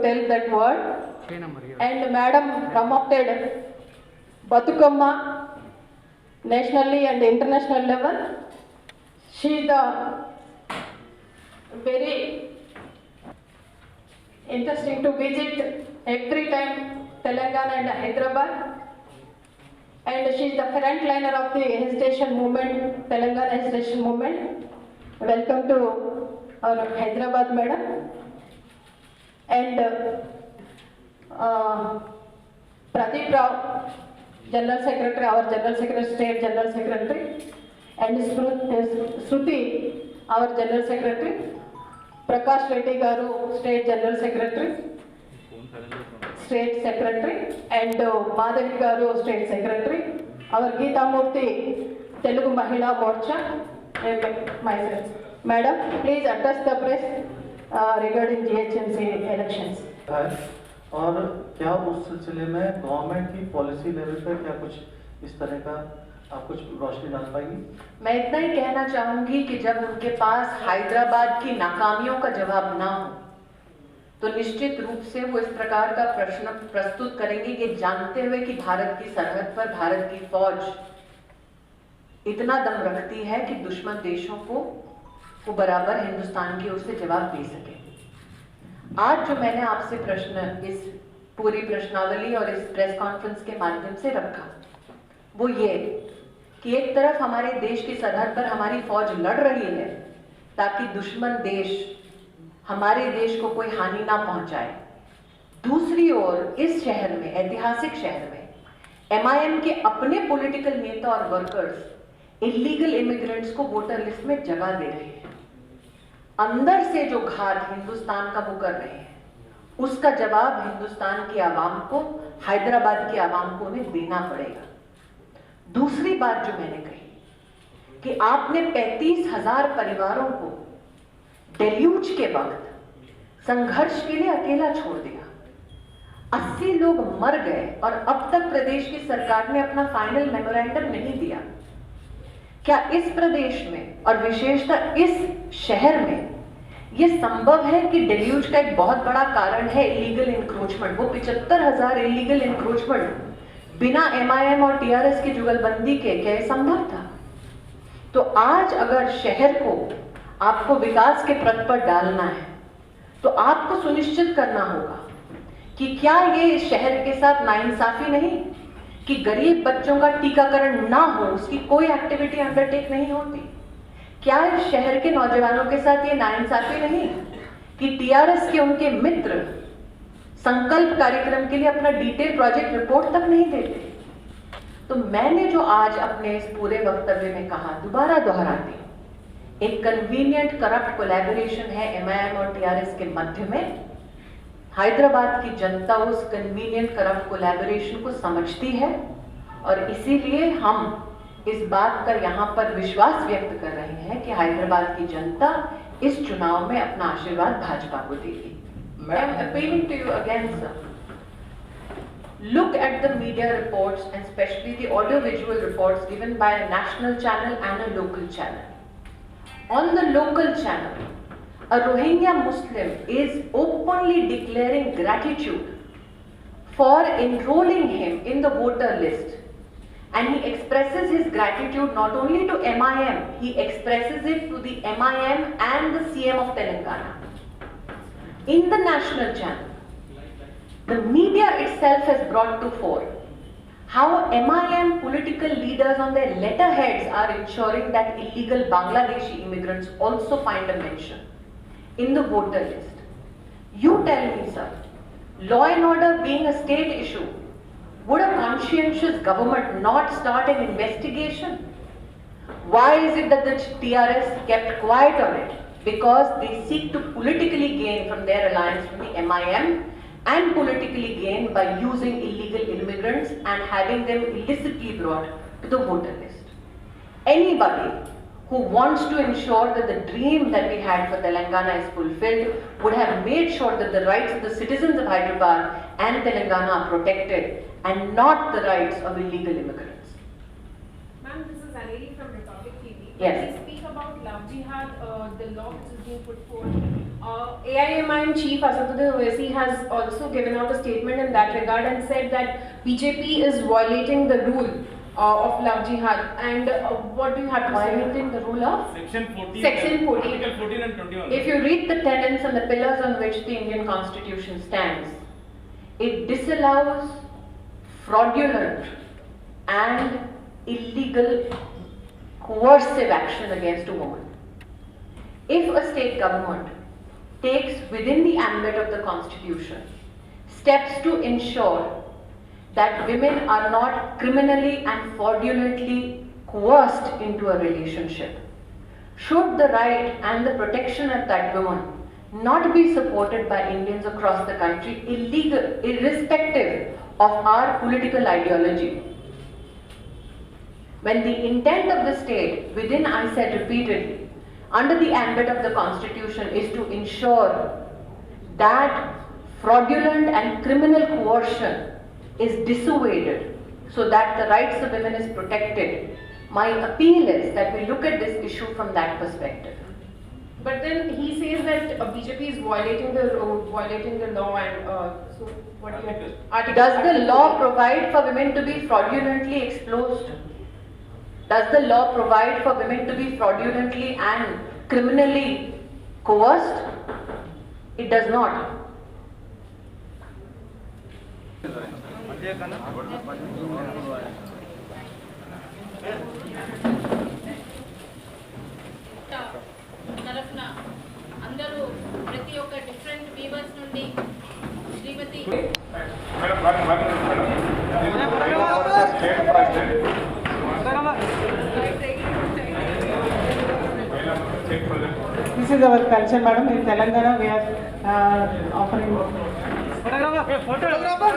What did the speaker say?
tell that word. And Madam promoted Batukamma nationally and international level. She is the very interesting to visit every time Telangana and Hyderabad. And she is the frontliner of the hesitation movement, Telangana hesitation movement. Welcome to our Hyderabad madam. And Pradeep Rao, General Secretary, our General Secretary, State General Secretary, and Shruti, our General Secretary, Prakash Reddy Garu, State General Secretary, and Madhavi Garu, State Secretary, our Geeta Murthy, Telugu Mahila Morcha, and myself. Madam, please address the press regarding GHMC elections. और क्या उस सिलसिले में government की policy level पर क्या कुछ इस तरह का आप कुछ रोशनी डाल पाएंगी? मैं इतना ही कहना चाहूंगी कि जब उनके पास हैदराबाद की नाकामियों का जवाब ना हो तो निश्चित रूप से वो इस प्रकार का प्रश्न प्रस्तुत करेंगे कि जानते हुए कि भारत की सरहद पर भारत की फौज इतना दम रखती है कि दुश्मन देशों को वो बराबर हिंदुस्तान की ओर से जवाब दे सके। आज जो मैंने आपसे प्रश्न इस पूरी प्रश्नावली और इस प्रेस कॉन्फ्रेंस के माध्यम से रखा वो ये कि एक तरफ हमारे देश की सरहद पर हमारी फौज लड़ रही है ताकि दुश्मन देश हमारे देश को कोई हानि ना पहुंचाए, दूसरी ओर इस शहर में, ऐतिहासिक शहर में MIM के अपने पॉलिटिकल नेता और वर्कर्स इलीगल इमिग्रेंट्स को वोटर लिस्ट में जगह दे रहे हैं। अंदर से जो घात हिंदुस्तान का वो कर रहे हैं उसका जवाब हिंदुस्तान की आवाम को, हैदराबाद की आवाम को उन्हें देना पड़ेगा। दूसरी बात जो मैंने कही कि आपने 35,000 परिवारों को डेल्यूज के वक्त संघर्ष के लिए अकेला छोड़ दिया, 80 लोग मर गए और अब तक प्रदेश की सरकार ने अपना फाइनल मेमोरेंडम नहीं दिया। क्या इस प्रदेश में और विशेषतः इस शहर में यह संभव है कि डेल्यूज का एक बहुत बड़ा कारण है इलीगल इंक्रोचमेंट? वो 75,000 इलीगल इंक्रोचमेंट बिना MIM और TRS की जुगलबंदी के क्या संभव था? तो आज अगर शहर को आपको विकास के पथ पर डालना है तो आपको सुनिश्चित करना होगा कि क्या ये इस शहर के साथ नाइंसाफी नहीं कि गरीब बच्चों का टीकाकरण ना हो, उसकी कोई एक्टिविटी अंडरटेक नहीं होती? क्या इस शहर के नौजवानों के साथ ये नाइंसाफी नहीं कि TRS के उनके मित्र संकल्प कार्यक्रम के लिए अपना डिटेल प्रोजेक्ट रिपोर्ट तक नहीं देते? तो मैंने जो आज अपने इस पूरे वक्तव्य में कहा, दोबारा दोहराती हूं, एक कन्वीनियंट करप्ट कोलैबोरेशन है MIM और TRS के मध्य में। हैदराबाद की जनता उस कन्वीनियंट करप्ट कोलैबोरेशन को समझती है और इसीलिए हम इस बात का यहाँ पर विश्वास व्यक्त कर रहे हैं कि हैदराबाद की जनता इस चुनाव में अपना आशीर्वाद भाजपा को देगी। I am appealing to you again, sir. Look at the media reports and especially the audio-visual reports given by a national channel and a local channel. On the local channel, a Rohingya Muslim is openly declaring gratitude for enrolling him in the voter list. And he expresses his gratitude not only to MIM, he expresses it to the MIM and the CM of Telangana. In the national channel, the media itself has brought to fore how MIM political leaders on their letterheads are ensuring that illegal Bangladeshi immigrants also find a mention in the voter list. You tell me, sir, law and order being a state issue, would a conscientious government not start an investigation? Why is it that the TRS kept quiet on it? Because they seek to politically gain from their alliance from the MIM and politically gain by using illegal immigrants and having them illicitly brought to the voter list. Anybody who wants to ensure that the dream that we had for Telangana is fulfilled would have made sure that the rights of the citizens of Hyderabad and Telangana are protected and not the rights of illegal immigrants. Ma'am, this is Aneli from Republic TV. Yes. We speak about love jihad, the law which is being put forward AIMIM Chief Asaduddin Owaisi has also given out a statement in that regard and said that BJP is violating the rule of love jihad. And what do you have to say? Violating the rule of Section 14. Section 14. Article 14 and 21. If you read the tenets and the pillars on which the Indian Constitution stands, it disallows fraudulent and illegal coercive action against a woman. If a state government takes within the ambit of the Constitution steps to ensure that women are not criminally and fraudulently coerced into a relationship, should the right and the protection of that woman not be supported by Indians across the country, irrespective of our political ideology? When the intent of the state, within I said repeatedly, under the ambit of the Constitution is to ensure that fraudulent and criminal coercion is dissuaded so that the rights of women is protected, my appeal is that we look at this issue from that perspective. But then he says that BJP is violating the law, and so what do you have to? Does the law provide for women to be fraudulently exposed? Does the law provide for women to be fraudulently and criminally coerced? It does not. తరఫున అందరూ ప్రతి ఒక్క different weavers నుండి శ్రీమతి This is our culture, madam. In Telangana, we are offering. Photographer.